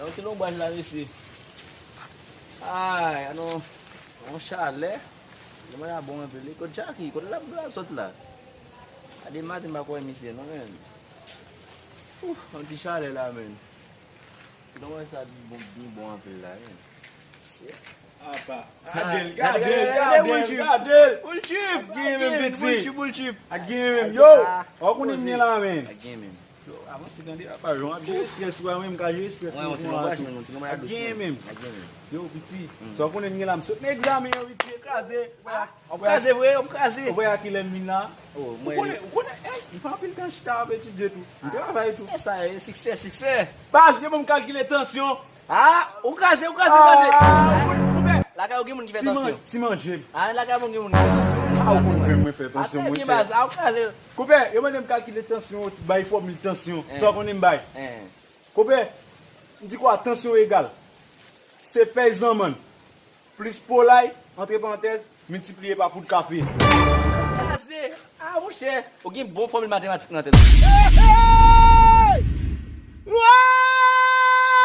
On ti l'ombrage là ici. Aïe, non. On chalet. C'est moi là bon un peu. Côté Jackie, côté là saute là. A des matins pas quoi ici non men. Un petit chalet là men. C'est comment ça bon un peu là. C'est Bullshit. Bullshit. I give him, yo. How can you kneel on me? I game him. I must stand there. I don't have stress with him because you stress. Ouais, on tient l'ombrage, mais on tient l'ombrage. I give him. I game him. Yo, petit. So how can you kneel on me? So next time you will take kaze. Kaze vrai, on kaze. On va kill him là. Oh, Vous connaissez, il faut un peu de temps à étudier tout. Il travaille tout. Ça, succès. Parce que je vais calculer tension. Ah, on kaze. La ka ou gen moun ki fait attention. Si manger. Ah, la ka moun gen moun ki fait attention. Ah, on peut faire tension, mon cher. Ah, kaze. Coupé, je vais calculer tension, tu bail formule tension. So qu'on aime bail. Coupé, dis quoi, tension égale. C'est fait man. Plus polaille, entre parenthèses, multiplié par pour de café. Ah, mon cher, ou gen bon formule mathématique dans tête.